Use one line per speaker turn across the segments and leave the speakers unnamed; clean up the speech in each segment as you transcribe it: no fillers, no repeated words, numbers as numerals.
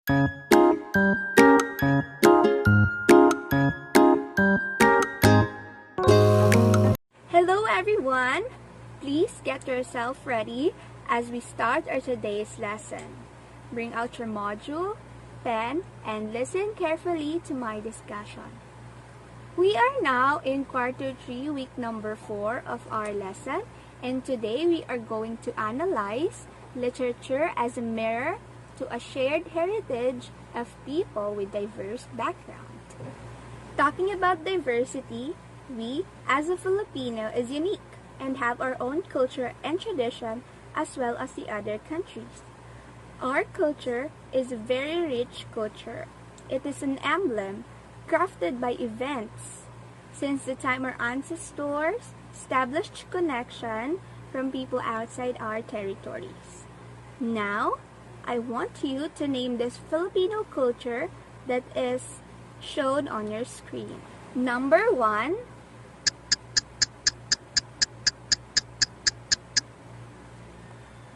Hello everyone! Please get yourself ready as we start our today's lesson. Bring out your module, pen, and listen carefully to my discussion. We are now in quarter 3, week number 4 of our lesson, and today we are going to analyze literature as a mirror to a shared heritage of people with diverse background. Talking about diversity, we, as a Filipino, is unique and have our own culture and tradition as well as the other countries. Our culture is a very rich culture. It is an emblem crafted by events. Since the time our ancestors established connection from people outside our territories. Now, I want you to name this Filipino culture that is shown on your screen. Number 1,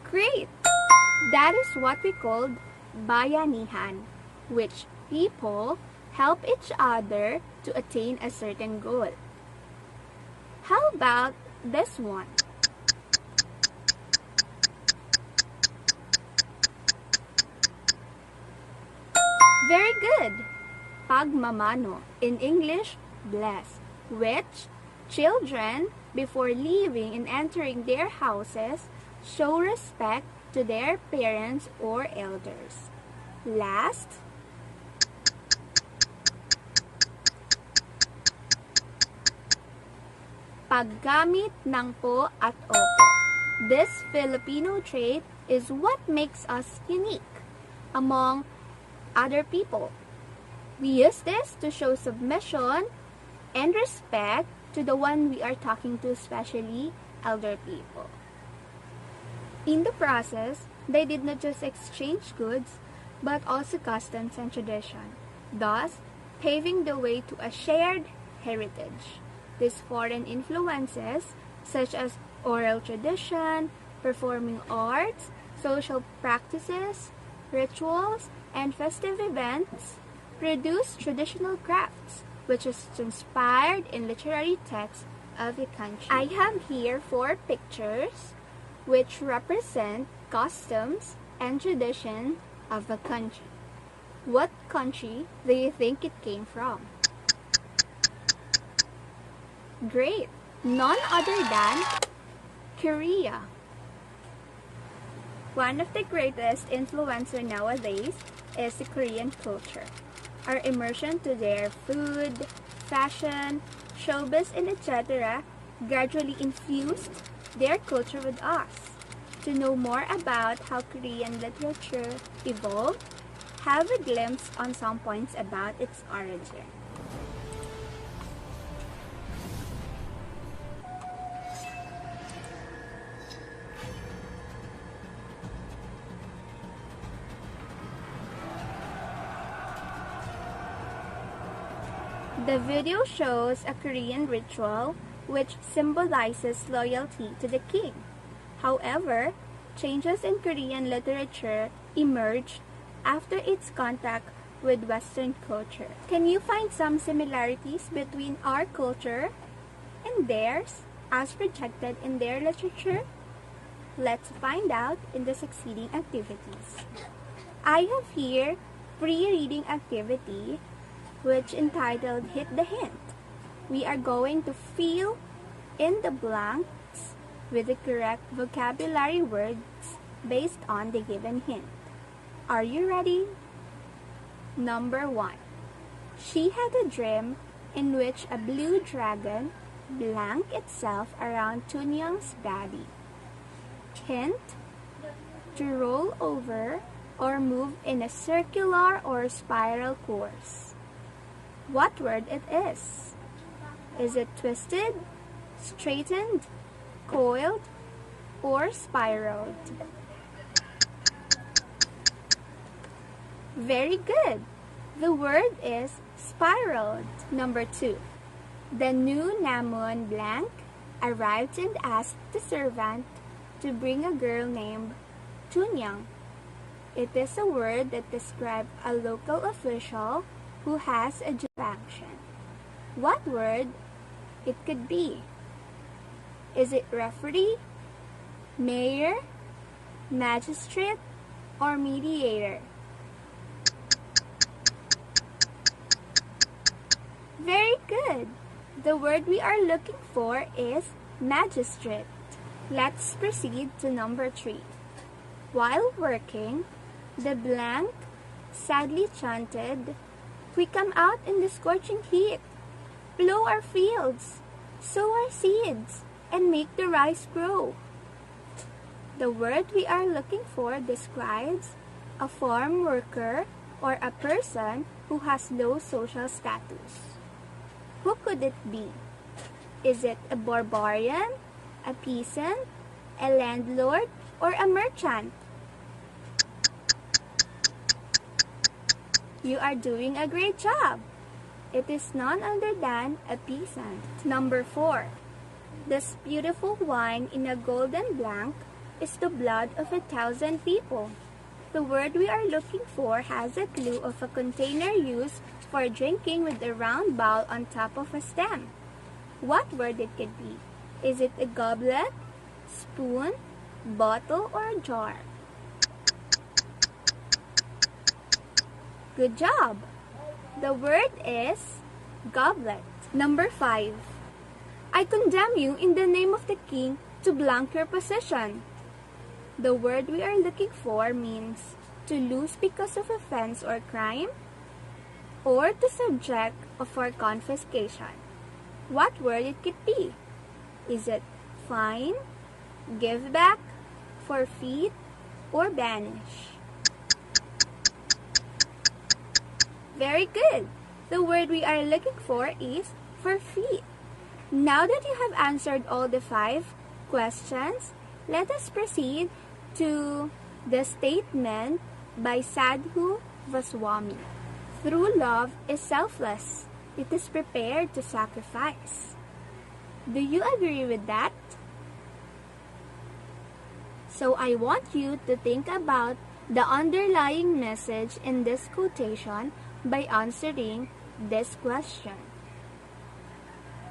great! That is what we called bayanihan, which people help each other to attain a certain goal. How about this one? Very good! Pagmamano, in English, bless, which children, before leaving and entering their houses, show respect to their parents or elders. Last, paggamit ng po at opo. This Filipino trait is what makes us unique among other people. We use this to show submission and respect to the one we are talking to, especially elder people. In the process, they did not just exchange goods, but also customs and tradition, thus paving the way to a shared heritage. These foreign influences, such as oral tradition, performing arts, social practices, rituals, and festive events, produce traditional crafts, which is inspired in literary texts of the country. I have here 4 pictures which represent customs and tradition of a country. What country do you think it came from? Great! None other than Korea. One of the greatest influencers nowadays is the Korean culture. Our immersion to their food, fashion, showbiz, and etc. gradually infused their culture with us. To know more about how Korean literature evolved, have a glimpse on some points about its origin. The video shows a Korean ritual which symbolizes loyalty to the king. However, changes in Korean literature emerged after its contact with Western culture. Can you find some similarities between our culture and theirs as projected in their literature? Let's find out in the succeeding activities. I have here pre-reading activity which entitled Hit the Hint. We are going to fill in the blanks with the correct vocabulary words based on the given hint. Are you ready? Number 1. She had a dream in which a blue dragon blank itself around Tunyang's body. Hint: to roll over or move in a circular or spiral course. What word it is? Is it twisted, straightened, coiled, or spiraled? Very good. The word is spiraled. Number 2. The new Namun blank arrived and asked the servant to bring a girl named Tunyang. It is a word that describes a local official who has a function. What word it could be? Is it referee, mayor, magistrate, or mediator? Very good. The word we are looking for is magistrate. Let's proceed to number 3. While working, the blank sadly chanted, "We come out in the scorching heat, plow our fields, sow our seeds, and make the rice grow." The word we are looking for describes a farm worker or a person who has low social status. Who could it be? Is it a barbarian, a peasant, a landlord, or a merchant? You are doing a great job. It is none other than a peasant. Number 4. This beautiful wine in a golden blank is the blood of 1,000 people. The word we are looking for has a clue of a container used for drinking with a round bowl on top of a stem. What word it could be? Is it a goblet, spoon, bottle, or a jar? Good job! The word is goblet. Number 5. I condemn you in the name of the king to blank your position. The word we are looking for means to lose because of offense or crime, or to subject for confiscation. What word it could be? Is it fine, give back, forfeit, or banish? Very good. The word we are looking for is forfeit. Now that you have answered all the 5 questions, let us proceed to the statement by Sadhu Vaswami. True love is selfless. It is prepared to sacrifice. Do you agree with that? So I want you to think about the underlying message in this quotation by answering this question.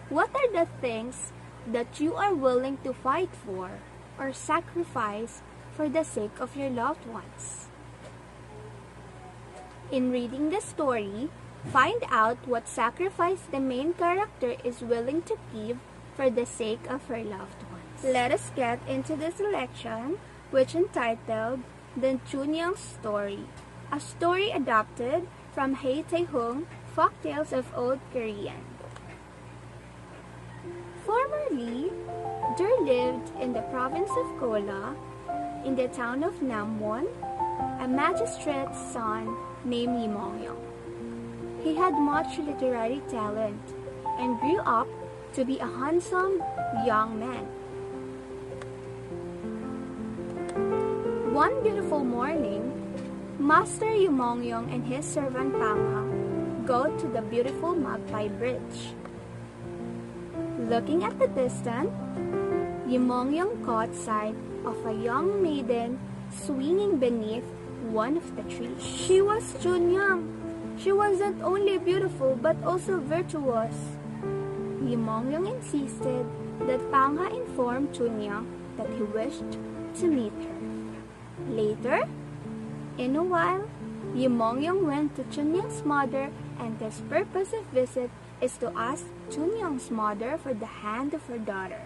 What are the things that you are willing to fight for or sacrifice for the sake of your loved ones? In reading the story, find out what sacrifice the main character is willing to give for the sake of her loved ones. Let us get into the selection, which entitled The Chunyang Story, a story adapted from Hei Tae-hung, Folktales of Old Korean. Formerly, there lived in the province of Kola, in the town of Namwon, a magistrate's son named Lee Mong-yong. He had much literary talent and grew up to be a handsome young man. One beautiful morning, Master Lee Mong-yong and his servant Pangha go to the beautiful Magpie Bridge. Looking at the distance, Lee Mong-yong caught sight of a young maiden swinging beneath one of the trees. She was Chunyang. She wasn't only beautiful but also virtuous. Lee Mong-yong insisted that Pangha inform Chunyang that he wished to meet her. Later, in a while, Lee Mong-yong went to Chunyang's mother, and his purpose of visit is to ask Chunyang's mother for the hand of her daughter.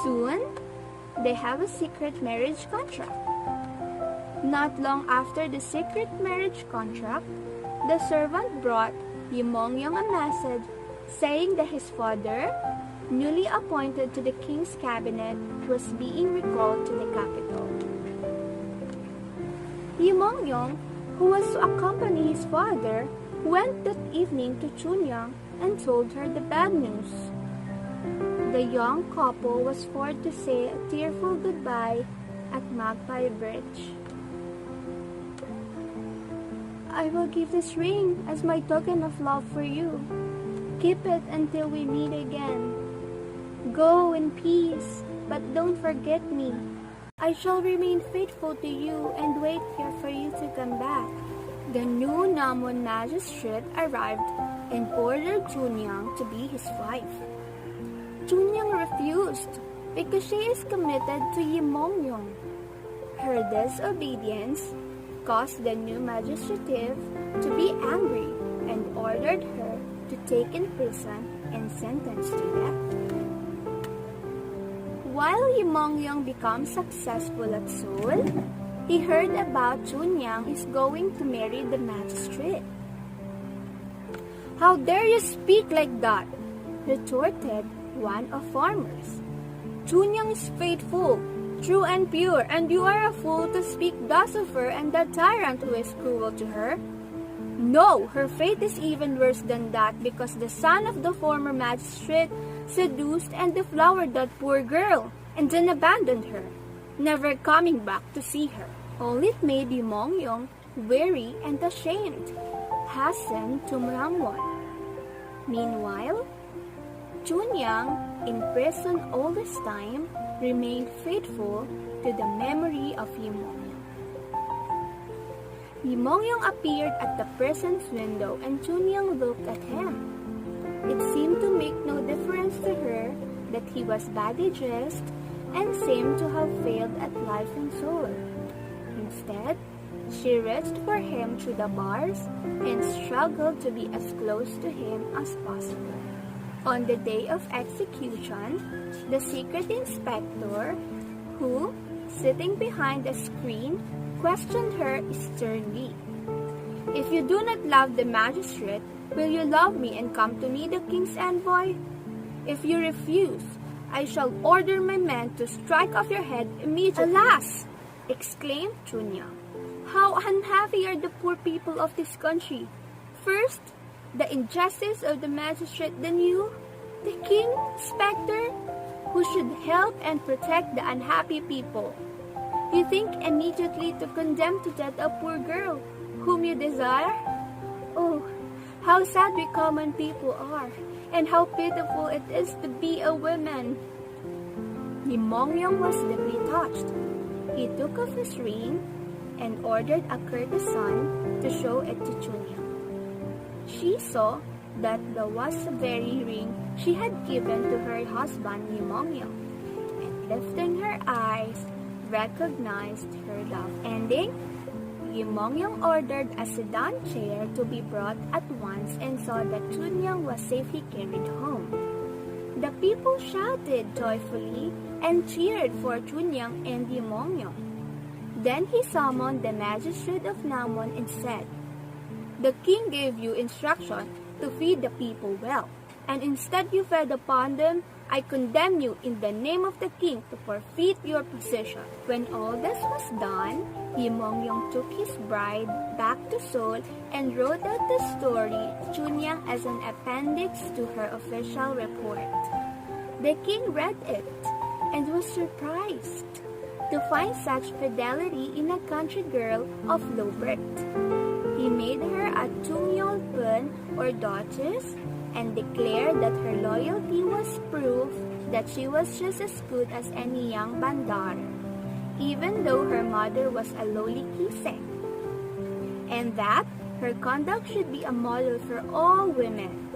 Soon, they have a secret marriage contract. Not long after the secret marriage contract, the servant brought Lee Mong-yong a message saying that his father, newly appointed to the king's cabinet, was being recalled to the capital. Lee Mong-yong, who was to accompany his father, went that evening to Chunyang and told her the bad news. The young couple was forced to say a tearful goodbye at Magpie Bridge. I will give this ring as my token of love for you. Keep it until we meet again. Go in peace but don't forget me. I shall remain faithful to you and wait here for you to come back." The new Namon magistrate arrived and ordered Chunyang to be his wife. Chunyang refused because she is committed to Yimongyong. Her disobedience caused the new magistrate to be angry and ordered her to take in prison and sentenced to death. While Yimongyong becomes successful at Seoul, he heard about Chunyang is going to marry the magistrate. "How dare you speak like that?" retorted one of farmers. "Chunyang is faithful, true and pure, and you are a fool to speak thus of her and the tyrant who is cruel to her. No, her fate is even worse than that because the son of the former magistrate seduced and deflowered that poor girl and then abandoned her, never coming back to see her." All it made Yimongyong weary and ashamed, hastened to Mramwon. Meanwhile, Chunyang, in prison all this time, remained faithful to the memory of Yimongyong. Yimongyong appeared at the prison's window and Chunyang looked at him. It seemed to make no difference to her that he was badly dressed and seemed to have failed at life in Seoul. Instead, she reached for him through the bars and struggled to be as close to him as possible. On the day of execution, the secret inspector, who, sitting behind a screen, questioned her sternly. "If you do not love the magistrate, will you love me and come to me, the king's envoy? If you refuse, I shall order my men to strike off your head immediately." "Alas!" exclaimed Chunyang. "How unhappy are the poor people of this country! First, the injustice of the magistrate, then you, the king, spectre, who should help and protect the unhappy people. You think immediately to condemn to death a poor girl whom you desire? Oh, how sad we common people are, and how pitiful it is to be a woman." Yimongyong was deeply touched. He took off his ring and ordered a courtesan to show it to Chunyang. She saw that that was the very ring she had given to her husband Yimongyong, and lifting her eyes, recognized her love. Ending, Yimongyong ordered a sedan chair to be brought at once and saw that Chunyang was safely carried home. The people shouted joyfully and cheered for Chunyang and Yimongyong. Then he summoned the magistrate of Namon and said, "The king gave you instruction to feed the people well, and instead you fed upon them. I condemn you in the name of the king to forfeit your position." When all this was done, Yimongyong took his bride back to Seoul and wrote out the story to Chunyang as an appendix to her official report. The king read it and was surprised to find such fidelity in a country girl of low birth. He made her a Tungyolpun or duchess and declared that her loyalty was proof that she was just as good as any young bandar, even though her mother was a lowly kiseng, and that her conduct should be a model for all women.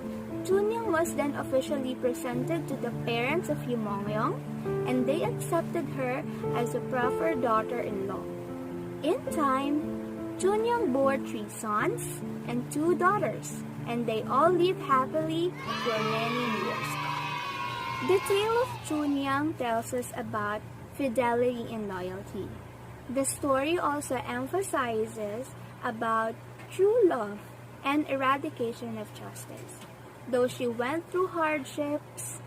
Chunyang was then officially presented to the parents of Yimongyong, and they accepted her as a proper daughter-in-law. In time, Chunyang bore 3 sons and 2 daughters, and they all lived happily for many years. The tale of Chunyang tells us about fidelity and loyalty. The story also emphasizes about true love and eradication of justice. Though she went through hardships,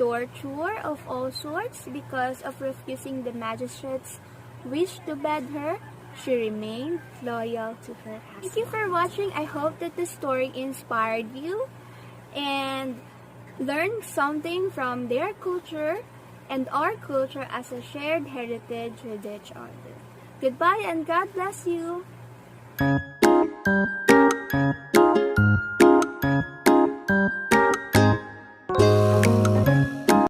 torture of all sorts because of refusing the magistrate's wish to bed her, she remained loyal to her husband. Thank you for watching. I hope that the story inspired you and learned something from their culture and our culture as a shared heritage with each other. Goodbye and God bless you.